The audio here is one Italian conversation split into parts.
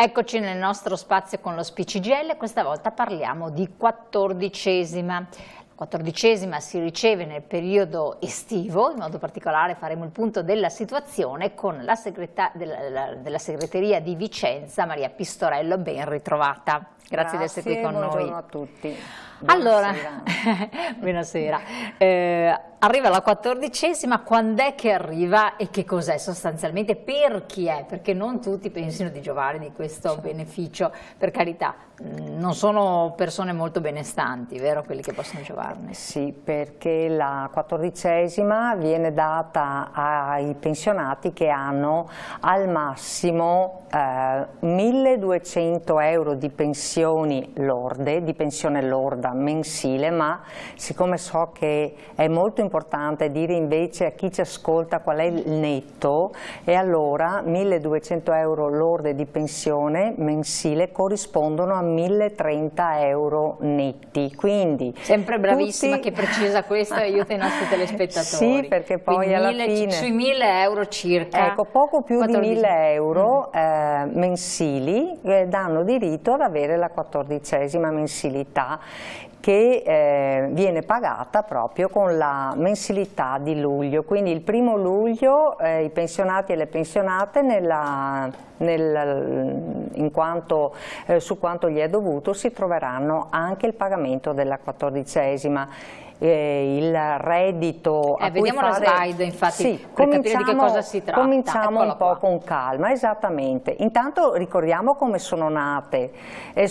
Eccoci nel nostro spazio con lo CGIL, questa volta parliamo di 14ª. La 14ª si riceve nel periodo estivo, in modo particolare faremo il punto della situazione con la della segreteria di Vicenza, Maria Pistorello, ben ritrovata. Grazie di essere qui con noi. Buongiorno a tutti. Allora, buonasera. Arriva la 14ª, quando è che arriva e che cos'è sostanzialmente? Per chi è? Perché non tutti pensino di giovare di questo beneficio, per carità, non sono persone molto benestanti, vero? Quelli che possono giovarne. Sì, perché la 14ª viene data ai pensionati che hanno al massimo 1.200 euro di pensioni lorde, di pensione lorda mensile, ma siccome so che è molto importante dire invece a chi ci ascolta qual è il netto, e allora 1.200 euro lorde di pensione mensile corrispondono a 1.030 euro netti. Quindi sempre bravissima, che precisa questo e aiuta i nostri telespettatori. Sì, perché poi quindi alla fine sui 1.000 euro circa, ecco, poco più 14... di 1.000 euro mensili danno diritto ad avere la 14ª mensilità, che viene pagata proprio con la mensilità di luglio. Quindi il 1° luglio i pensionati e le pensionate su quanto gli è dovuto si troveranno anche il pagamento della 14ª. Il reddito a cui vediamo fare... la slide, infatti, sì, per capire di che cosa si tratta. Cominciamo un po' con calma, esattamente. Intanto ricordiamo come sono nate. La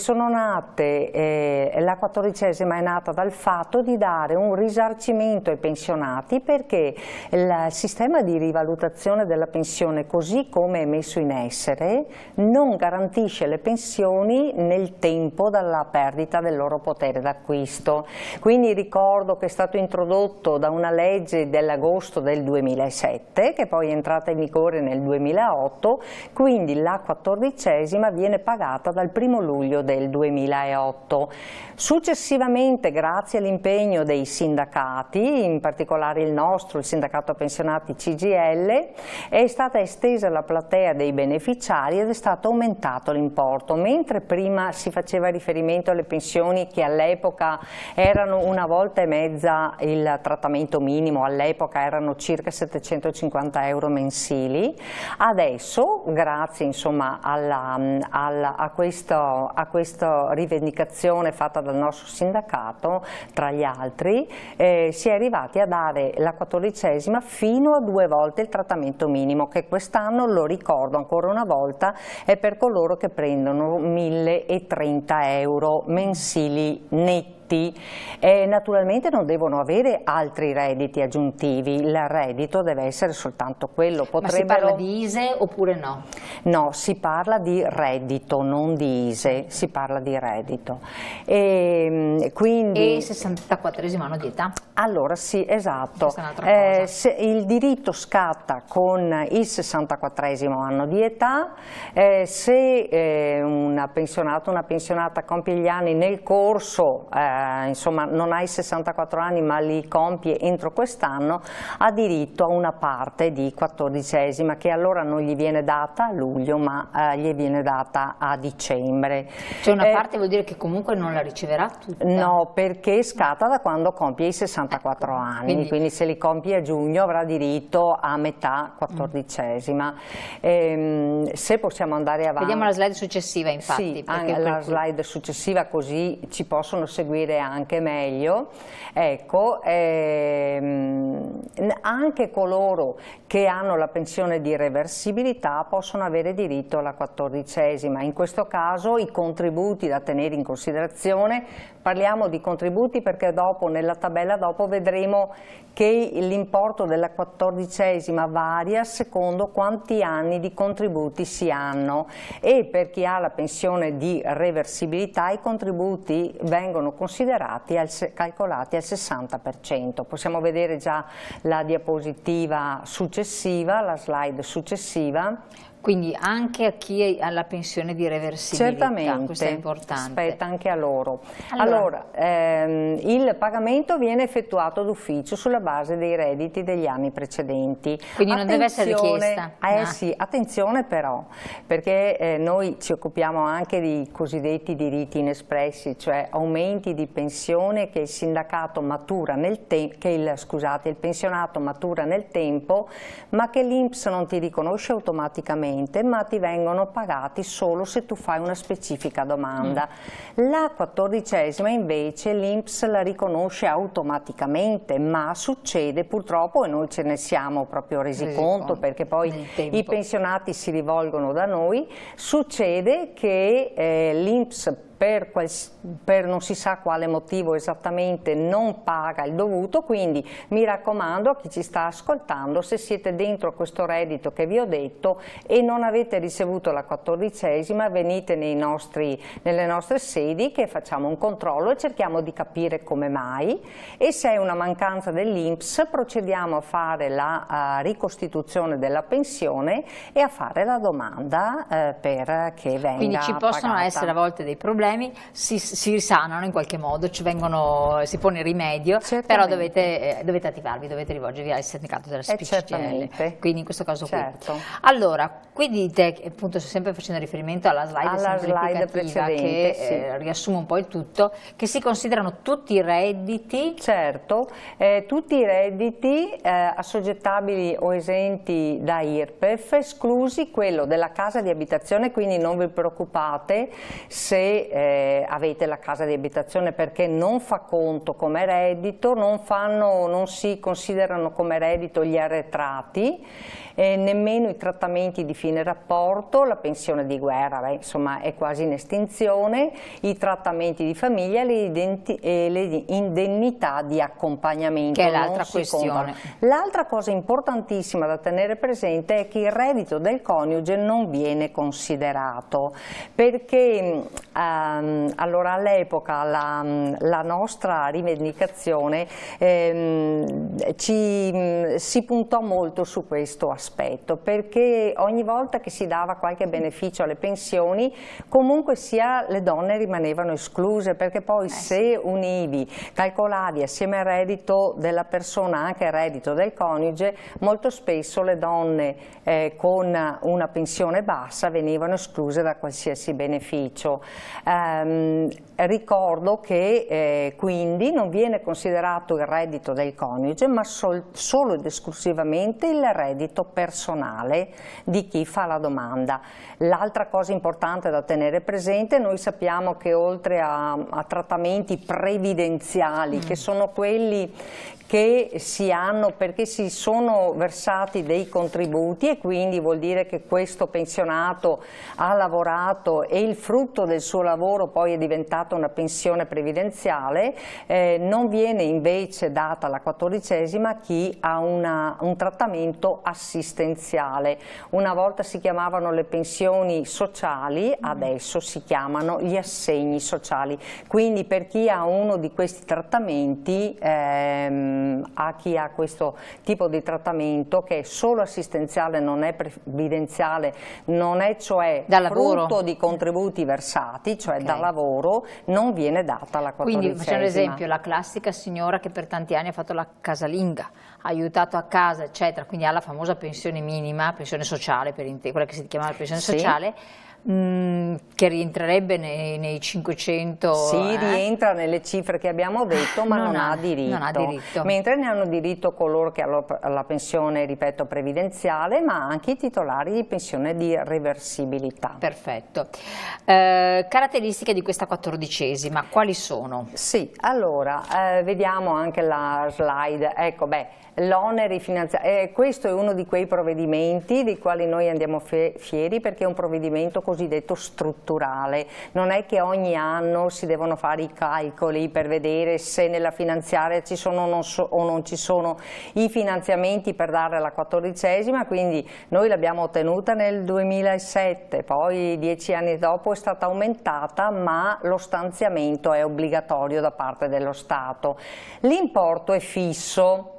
14ª è nata dal fatto di dare un risarcimento ai pensionati, perché il sistema di rivalutazione della pensione, così come è messo in essere, non garantisce le pensioni nel tempo dalla perdita del loro potere d'acquisto. Quindi ricordo che è stato introdotto da una legge dell'agosto del 2007, che poi è entrata in vigore nel 2008, quindi la 14ª viene pagata dal 1° luglio del 2008. Successivamente, grazie all'impegno dei sindacati, in particolare il nostro, il sindacato pensionati CGIL, è stata estesa la platea dei beneficiari ed è stato aumentato l'importo. Mentre prima si faceva riferimento alle pensioni che all'epoca erano una volta e mezza il trattamento minimo, all'epoca erano circa 750 euro mensili, adesso grazie insomma a questa rivendicazione fatta dal nostro sindacato, tra gli altri, si è arrivati a dare la 14ª fino a 2 volte il trattamento minimo, che quest'anno, lo ricordo ancora una volta, è per coloro che prendono 1.030 euro mensili netti. Naturalmente non devono avere altri redditi aggiuntivi, il reddito deve essere soltanto quello. Ma si parla di ISEE oppure no? No, si parla di reddito, non di ISEE, si parla di reddito. E 64esimo anno di età? Allora sì, esatto. Il diritto scatta con il 64esimo anno di età, se una pensionata compie gli anni nel corso, insomma non ha i 64 anni ma li compie entro quest'anno, ha diritto a una parte di 14ª, che allora non gli viene data a luglio ma gli viene data a dicembre. Cioè una parte vuol dire che comunque non la riceverà tutta? No, perché scatta da quando compie i 64 anni, quindi se li compie a giugno avrà diritto a metà 14ª. Se possiamo andare avanti. Vediamo la slide successiva, infatti. Sì, la slide successiva, così ci possono seguire anche meglio. Ecco, anche coloro che hanno la pensione di reversibilità possono avere diritto alla 14ª. In questo caso i contributi da tenere in considerazione, parliamo di contributi perché dopo nella tabella dopo vedremo che l'importo della 14ª varia secondo quanti anni di contributi si hanno, e per chi ha la pensione di reversibilità i contributi vengono considerati calcolati al 60%. Possiamo vedere già la diapositiva successiva, la slide successiva. Quindi anche a chi ha la pensione di reversibilità, certamente, questo è importante. Spetta anche a loro. Allora, il pagamento viene effettuato d'ufficio sulla base dei redditi degli anni precedenti. Quindi non deve essere richiesta. Sì, attenzione però, perché noi ci occupiamo anche di cosiddetti diritti inespressi, cioè aumenti di pensione che il sindacato matura nel tempo, il pensionato matura nel tempo, ma che l'INPS non ti riconosce automaticamente, ma ti vengono pagati solo se tu fai una specifica domanda. La 14ª invece l'INPS la riconosce automaticamente, ma succede purtroppo, e noi ce ne siamo proprio resi conto perché poi i pensionati si rivolgono da noi, succede che l'INPS per non si sa quale motivo esattamente non paga il dovuto, quindi mi raccomando a chi ci sta ascoltando, se siete dentro questo reddito che vi ho detto e non avete ricevuto la 14ª, venite nelle nostre sedi che facciamo un controllo e cerchiamo di capire come mai, e se è una mancanza dell'INPS procediamo a fare la ricostituzione della pensione e a fare la domanda per che venga Quindi ci possono pagata. essere a volte dei problemi, si risanano in qualche modo, si pone rimedio, però dovete attivarvi, dovete rivolgervi al sindacato della CGIL, quindi in questo caso qui. Allora, qui dite, appunto sempre facendo riferimento alla slide precedente, che riassume un po' il tutto, che si considerano tutti i redditi? Certo, tutti i redditi assoggettabili o esenti da IRPEF, esclusi quello della casa di abitazione, quindi non vi preoccupate se avete la casa di abitazione, perché non fa conto come reddito, non si considerano come reddito gli arretrati, nemmeno i trattamenti di fine rapporto, la pensione di guerra, insomma è quasi in estinzione, i trattamenti di famiglia e le indennità di accompagnamento. Che è l'altra questione. L'altra cosa importantissima da tenere presente è che il reddito del coniuge non viene considerato, perché allora all'epoca la nostra rivendicazione si puntò molto su questo aspetto, perché ogni volta che si dava qualche beneficio alle pensioni, comunque sia le donne rimanevano escluse, perché poi se univi, calcolavi assieme al reddito della persona anche il reddito del coniuge, molto spesso le donne con una pensione bassa venivano escluse da qualsiasi beneficio. Ricordo che quindi non viene considerato il reddito del coniuge, ma solo ed esclusivamente il reddito personale di chi fa la domanda. L'altra cosa importante da tenere presente, noi sappiamo che oltre a trattamenti previdenziali, che sono quelli che si hanno perché si sono versati dei contributi, e quindi vuol dire che questo pensionato ha lavorato e il frutto del suo lavoro poi è diventata una pensione previdenziale, non viene invece data la 14ª a chi ha un trattamento assistenziale. Una volta si chiamavano le pensioni sociali, adesso si chiamano gli assegni sociali, quindi per chi ha uno di questi trattamenti, a chi ha questo tipo di trattamento che è solo assistenziale, non è previdenziale, non è cioè frutto di contributi versati, cioè da lavoro, non viene data la 14ª. Quindi facciamo l'esempio, la classica signora che per tanti anni ha fatto la casalinga, ha aiutato a casa eccetera, quindi ha la famosa pensione minima, pensione sociale, quella che si chiama pensione sociale, che rientrerebbe nei 500. Sì, rientra nelle cifre che abbiamo detto, ma non ha diritto. Mentre ne hanno diritto coloro che hanno la pensione, ripeto, previdenziale, ma anche i titolari di pensione di reversibilità. Perfetto. Caratteristiche di questa 14ª, quali sono? Sì, allora, vediamo anche la slide. Ecco, l'onere finanziario, questo è uno di quei provvedimenti dei quali noi andiamo fieri, perché è un provvedimento cosiddetto strutturale. Non è che ogni anno si devono fare i calcoli per vedere se nella finanziaria ci sono o non ci sono i finanziamenti per dare la 14ª, quindi noi l'abbiamo ottenuta nel 2007, poi 10 anni dopo è stata aumentata, ma lo stanziamento è obbligatorio da parte dello Stato. L'importo è fisso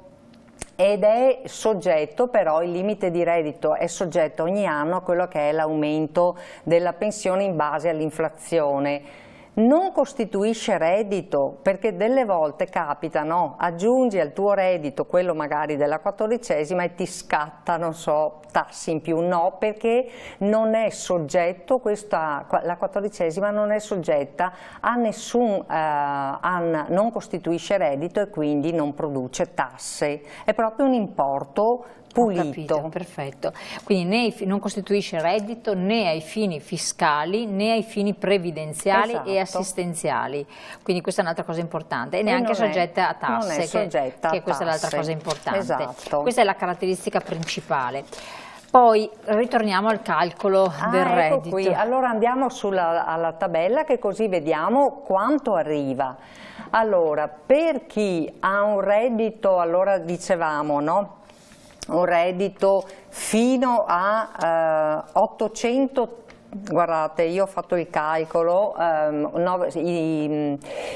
ed è soggetto, però il limite di reddito è soggetto ogni anno a quello che è l'aumento della pensione in base all'inflazione. Non costituisce reddito, perché delle volte capita, no? Aggiungi al tuo reddito quello magari della 14ª e ti scatta, non so, tassi in più. No, perché non è soggetto, la 14ª non è soggetta a nessun, non costituisce reddito e quindi non produce tasse, è proprio un importo pulito. Ho capito, perfetto. Quindi non costituisce reddito né ai fini fiscali né ai fini previdenziali e assistenziali, quindi questa è un'altra cosa importante, e neanche soggetta a tasse, non è soggetta a questa tasse. è l'altra cosa importante. Esatto. Questa è la caratteristica principale. Poi ritorniamo al calcolo del reddito. Qui. Allora andiamo alla tabella, che così vediamo quanto arriva. Allora, per chi ha un reddito, allora dicevamo, no? Un reddito fino a 800, guardate, io ho fatto il calcolo,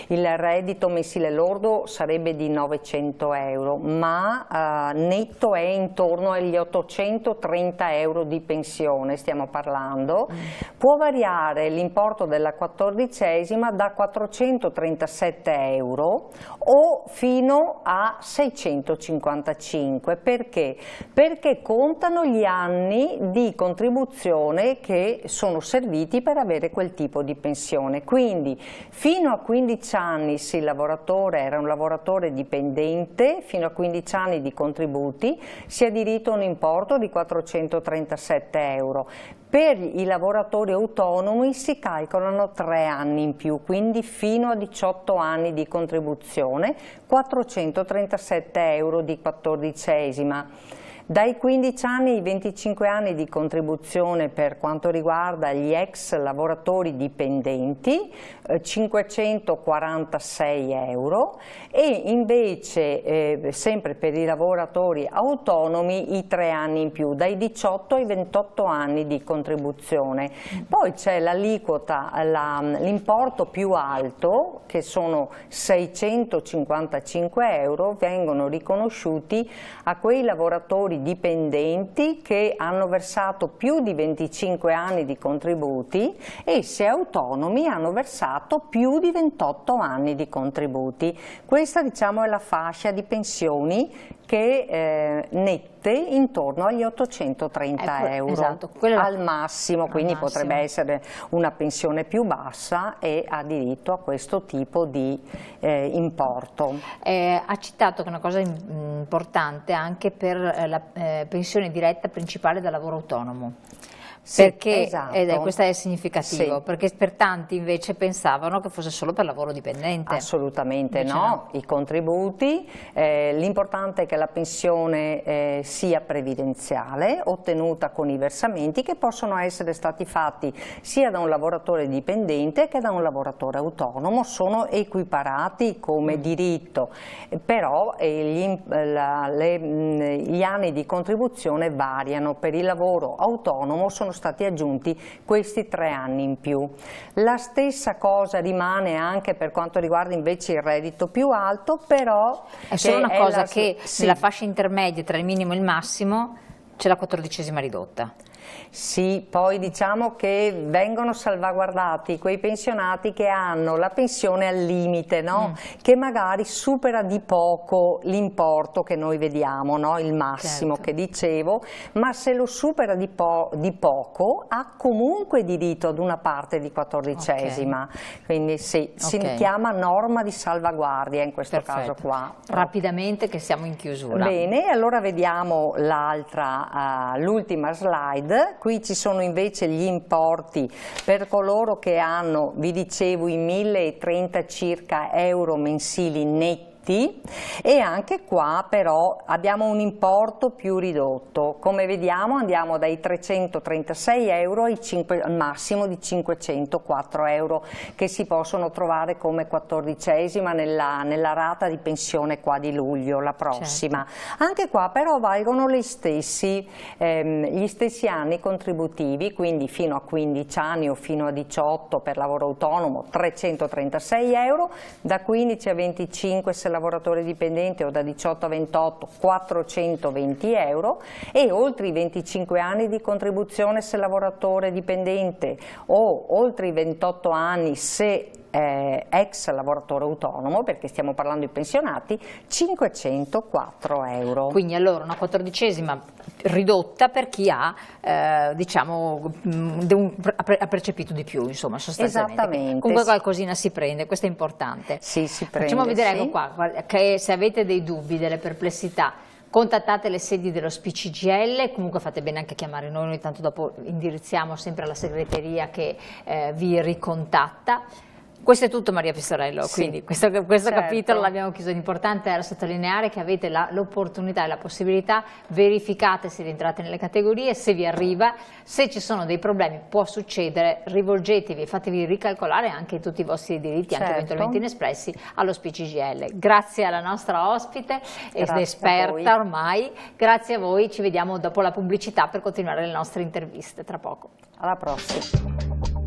il reddito mensile lordo sarebbe di 900 euro, ma netto è intorno agli 830 euro di pensione, stiamo parlando. Può variare l'importo della 14ª da 437 euro o fino a 655. Perché? Perché contano gli anni di contribuzione che sono serviti per avere quel tipo di pensione. Quindi fino a 15 anni se il lavoratore era un lavoratore dipendente, fino a 15 anni di contributi, si ha diritto a un importo di 437 euro. Per i lavoratori autonomi si calcolano 3 anni in più, quindi fino a 18 anni di contribuzione, 437 euro di 14ª. Dai 15 anni ai 25 anni di contribuzione per quanto riguarda gli ex lavoratori dipendenti, 546 euro, e invece sempre per i lavoratori autonomi i 3 anni in più, dai 18 ai 28 anni di contribuzione. Poi c'è l'aliquota, l'importo più alto, che sono 655 euro, vengono riconosciuti a quei lavoratori dipendenti che hanno versato più di 25 anni di contributi e, se autonomi, hanno versato più di 28 anni di contributi. Questa, diciamo, è la fascia di pensioni che nette intorno agli 830 euro, esatto, al massimo, quindi massimo. Potrebbe essere una pensione più bassa e ha diritto a questo tipo di importo. Ha citato che è una cosa importante anche per la pensione diretta principale da lavoro autonomo. Sì, perché, esatto. Questo è significativo, Sì. Perché per tanti invece pensavano che fosse solo per lavoro dipendente. Assolutamente no, i contributi, l'importante è che la pensione sia previdenziale, ottenuta con i versamenti che possono essere stati fatti sia da un lavoratore dipendente che da un lavoratore autonomo, sono equiparati come diritto, però gli anni di contribuzione variano. Per il lavoro autonomo sono stati aggiunti questi 3 anni in più. La stessa cosa rimane anche per quanto riguarda invece il reddito più alto, però è solo una cosa che nella fascia intermedia tra il minimo e il massimo c'è la 14ª ridotta. Sì, poi diciamo che vengono salvaguardati quei pensionati che hanno la pensione al limite, no? Che magari supera di poco l'importo che noi vediamo, no? Il massimo, certo, che dicevo, ma se lo supera di poco ha comunque diritto ad una parte di 14ª, quindi sì, si chiama norma di salvaguardia in questo caso qua. Rapidamente, che siamo in chiusura. Bene, allora vediamo l'ultima slide. Qui ci sono invece gli importi per coloro che hanno, vi dicevo, i 1030 circa euro mensili netti, e anche qua però abbiamo un importo più ridotto. Come vediamo andiamo dai 336 euro al massimo di 504 euro che si possono trovare come 14ª nella rata di pensione qua di luglio, la prossima. Certo. Anche qua però valgono gli stessi anni contributivi, quindi fino a 15 anni o fino a 18 per lavoro autonomo 336 euro, da 15 a 25 se lavoratore dipendente o da 18 a 28 420 euro, e oltre i 25 anni di contribuzione se lavoratore dipendente o oltre i 28 anni se ex lavoratore autonomo, perché stiamo parlando di pensionati, 504 euro. Quindi allora una 14ª ridotta per chi ha, diciamo, ha percepito di più, insomma, sostanzialmente. Esattamente. Comunque qualcosina si prende, questo è importante. Sì, si prende. Facciamo vedere, sì. ecco qua, che se avete dei dubbi, delle perplessità, contattate le sedi dello SPI-CGIL, comunque fate bene anche a chiamare noi tanto dopo indirizziamo sempre alla segreteria che vi ricontatta. Questo è tutto, Maria Pistorello, sì, quindi questo certo. capitolo l'abbiamo chiuso. L'importante era sottolineare che avete l'opportunità e la possibilità, verificate se rientrate nelle categorie, se vi arriva, se ci sono dei problemi, può succedere, rivolgetevi, fatevi ricalcolare anche tutti i vostri diritti, certo. anche eventualmente inespressi, allo SPI-CGIL. Grazie alla nostra ospite, esperta ormai, grazie a voi, ci vediamo dopo la pubblicità per continuare le nostre interviste, tra poco. Alla prossima.